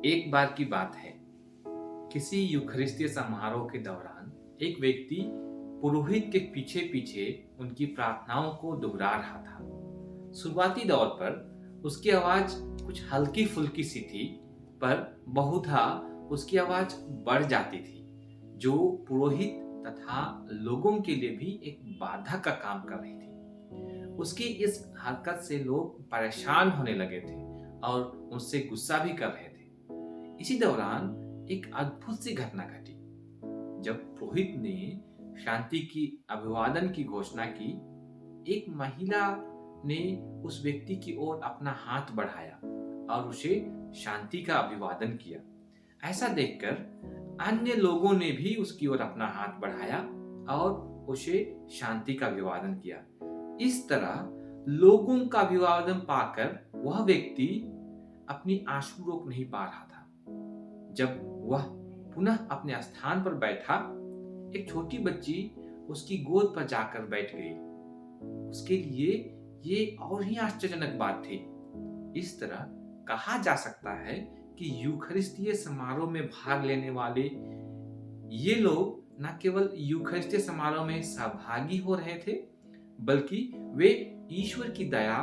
एक बार की बात है, किसी यूखरिस्तीय समारोह के दौरान एक व्यक्ति पुरोहित के पीछे पीछे उनकी प्रार्थनाओं को दोहरा रहा था। शुरुआती दौर पर उसकी आवाज कुछ हल्की फुल्की सी थी, पर बहुधा उसकी आवाज बढ़ जाती थी, जो पुरोहित तथा लोगों के लिए भी एक बाधा का काम कर रही थी। उसकी इस हरकत से लोग परेशान होने लगे थे और उससे गुस्सा भी कर रहे थे। इसी दौरान एक अद्भुत सी घटना घटी। जब पुरोहित ने शांति की अभिवादन की घोषणा की, एक महिला ने उस व्यक्ति की ओर अपना हाथ बढ़ाया और उसे शांति का अभिवादन किया। ऐसा देखकर अन्य लोगों ने भी उसकी ओर अपना हाथ बढ़ाया और उसे शांति का अभिवादन किया। इस तरह लोगों का अभिवादन पाकर वह व्यक्ति अपनी आंसू रोक नहीं पा रहा था। जब वह पुनः अपने स्थान पर बैठा, एक छोटी बच्ची उसकी गोद पर जाकर बैठ गई। उसके लिए ये और ही आश्चर्यजनक बात थी। इस तरह कहा जा सकता है कि यूखरिस्तीय समारोह में भाग लेने वाले ये लोग न केवल यूखरिस्तीय समारोह में सहभागी हो रहे थे, बल्कि वे ईश्वर की दया,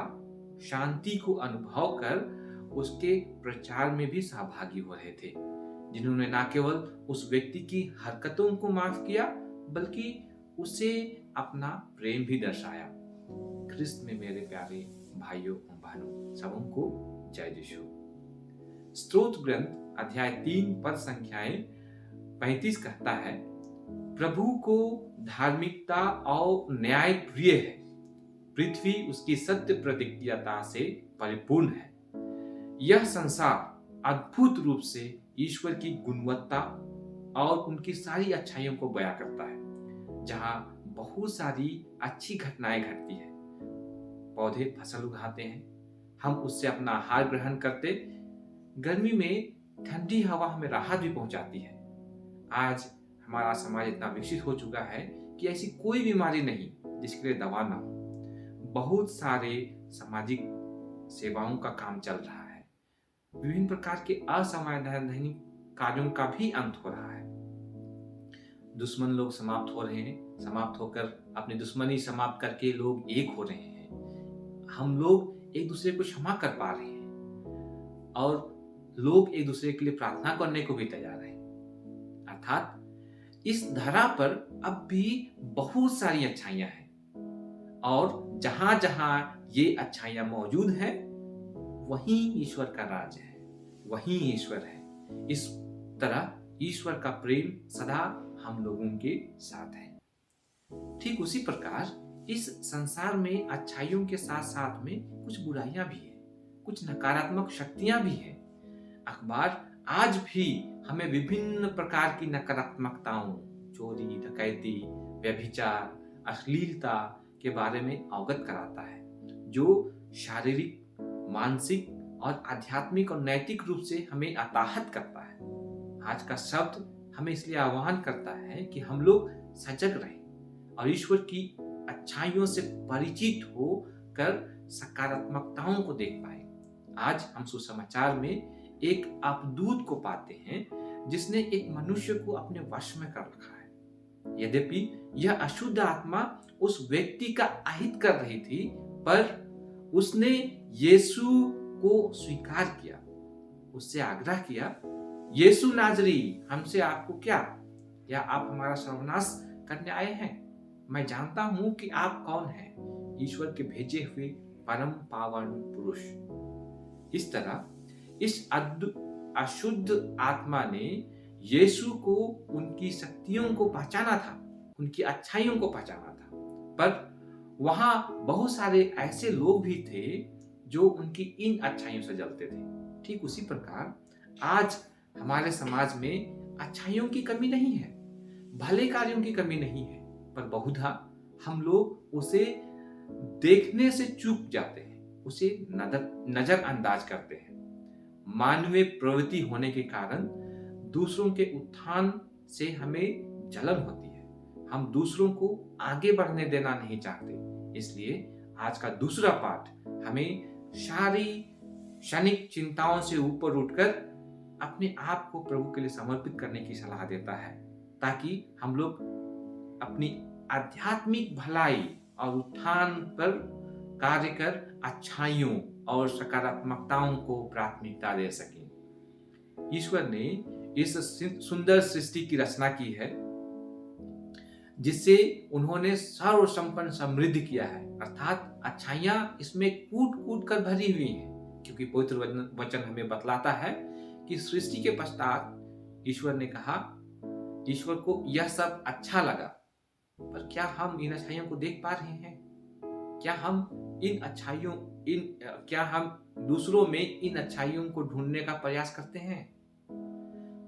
शांति को अनुभव कर उसके प्रचार में भी सहभागी हो रहे थे, जिन्होंने न केवल उस व्यक्ति की हरकतों को माफ किया, बल्कि उसे अपना प्रेम भी दर्शाया। ख्रिस्त में मेरे प्यारे भाइयों और बहनों, सबों को जय यीशु। स्तोत्र ग्रंथ अध्याय 3 पद संख्याएं 35 कहता है, प्रभु को धार्मिकता और न्याय प्रिय है, पृथ्वी उसकी सत्य प्रतिज्ञता से परिपूर्ण है। यह संसार अद्भुत रूप से ईश्वर की गुणवत्ता और उनकी सारी अच्छाइयों को बयां करता है। जहां बहुत सारी अच्छी घटनाएं घटती है, पौधे फसल उगाते हैं, हम उससे अपना आहार ग्रहण करते, गर्मी में ठंडी हवा हमें राहत भी पहुंचाती है। आज हमारा समाज इतना विकसित हो चुका है कि ऐसी कोई बीमारी नहीं जिसके लिए दवा ना हो। बहुत सारे सामाजिक सेवाओं का काम चल रहा है। विभिन्न प्रकार के असंवैधानिक कार्यों का भी अंत हो रहा है। दुश्मन लोग समाप्त हो रहे हैं, समाप्त होकर अपनी दुश्मनी समाप्त करके लोग एक हो रहे हैं। हम लोग एक दूसरे को क्षमा कर पा रहे हैं और लोग एक दूसरे के लिए प्रार्थना करने को भी तैयार हैं। अर्थात इस धरा पर अब भी बहुत सारी अच्छाइयां हैं, और जहां जहां ये अच्छाइयां मौजूद हैं, वहीं ईश्वर का राज है, वहीं ईश्वर है। इस तरह ईश्वर का प्रेम सदा हम लोगों के साथ है। ठीक उसी प्रकार इस संसार में अच्छाइयों के साथ साथ में कुछ बुराइयां भी है, कुछ नकारात्मक शक्तियां भी है। अखबार आज भी हमें विभिन्न प्रकार की नकारात्मकताओं, चोरी, डकैती, व्यभिचार, अश्लीलता के बारे में अवगत कराता है, जो शारीरिक, मानसिक और आध्यात्मिक और नैतिक रूप से हमें आताहत करता है। आज का शब्द हमें इसलिए आह्वान करता है कि हम लोग सजग रहें और ईश्वर की अच्छाइयों से परिचित होकर सकारात्मकताओं को देख पाए। आज हम सुसमाचार में एक अपदूत को पाते हैं जिसने एक मनुष्य को अपने वश में कर रखा है। यद्यपि यह अशुद्ध आत्मा उस व्यक्ति का अहित कर रही थी, पर उसने यीशु को स्वीकार किया, उससे आग्रह किया, यीशु नाजरी, हमसे आपको क्या? या आप हमारा सर्वनाश करने आए हैं? मैं जानता हूं कि आप कौन हैं, ईश्वर के भेजे हुए परम पावन पुरुष। इस तरह इस अशुद्ध आत्मा ने यीशु को उनकी शक्तियों को पहचाना था, उनकी अच्छाइयों को पहचाना था, पर वहां बहुत सारे ऐसे लोग भी थे जो उनकी इन अच्छाइयों से जलते थे। ठीक उसी प्रकार आज हमारे समाज में अच्छाइयों की कमी नहीं है, भले कार्यों की कमी नहीं है, पर बहुधा हम लोग उसे देखने से चूक जाते हैं, उसे नजरअंदाज करते हैं। मानवीय प्रवृत्ति होने के कारण दूसरों के उत्थान से हमें जलन होती है। हम दूसरों को आगे बढ़ने देना नहीं चाहते। इसलिए आज का दूसरा पाठ हमें सारी क्षणिक चिंताओं से ऊपर उठकर अपने आप को प्रभु के लिए समर्पित करने की सलाह देता है, ताकि हम लोग अपनी आध्यात्मिक भलाई और उत्थान पर कार्य कर अच्छाइयों और सकारात्मकताओं को प्राथमिकता दे सकें। ईश्वर ने इस सुंदर सृष्टि की रचना की है, जिससे उन्होंने सर्वसंपन्न समृद्धि किया है, अर्थात अच्छाइयां इसमें कूट कूट कर भरी हुई हैं। क्योंकि पवित्र वचन हमें बतलाता है कि सृष्टि के पश्चात ईश्वर ने कहा, ईश्वर को यह सब अच्छा लगा। पर क्या हम इन अच्छाइयों को देख पा रहे हैं? क्या हम दूसरों में इन अच्छाइयों को ढूंढने का प्रयास करते हैं?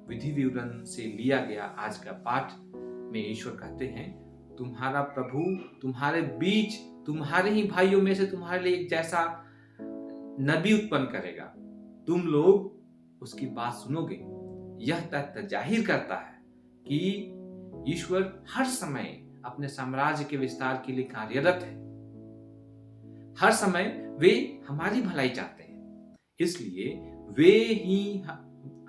विधि विवरण से लिया गया आज का पाठ में ईश्वर कहते हैं, तुम्हारा प्रभु तुम्हारे बीच तुम्हारे ही भाइयों में से तुम्हारे लिए एक जैसा नबी उत्पन्न करेगा, तुम लोग उसकी बात सुनोगे। यह तथ्य जाहिर करता है कि ईश्वर हर समय अपने साम्राज्य के विस्तार के लिए कार्यरत है। हर समय वे हमारी भलाई चाहते हैं, इसलिए वे ही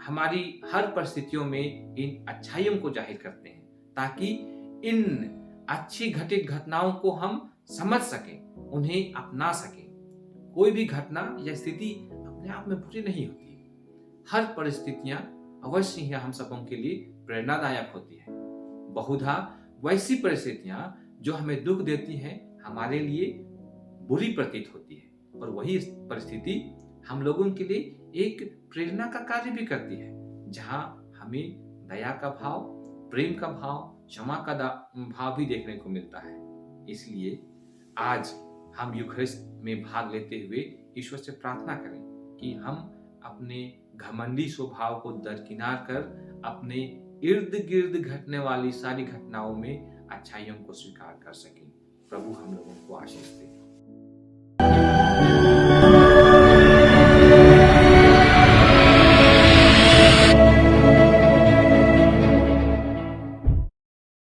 हमारी हर परिस्थितियों में इन अच्छाइयों को जाहिर करते हैं, ताकि इन अच्छी घटित घटनाओं को हम समझ सकें, उन्हें अपना सकें। कोई भी घटना या स्थिति अपने आप में बुरी नहीं होती। हर परिस्थितियां अवश्य ही हम सबों के लिए प्रेरणादायक होती है। बहुधा वैसी परिस्थितियां जो हमें दुख देती हैं हमारे लिए बुरी प्रतीत होती है, और वही परिस्थिति हम लोगों के लिए एक प्रेरणा का कार्य भी करती है, जहां हमें दया का भाव, प्रेम का भाव, क्षमा का भाव भी देखने को मिलता है। इसलिए आज हम यूखरिस्ट में भाग लेते हुए ईश्वर से प्रार्थना करें कि हम अपने घमंडी स्वभाव को दरकिनार कर अपने इर्द गिर्द घटने वाली सारी घटनाओं में अच्छाइयों को स्वीकार कर सकें। प्रभु हम लोगों को आशीष दे।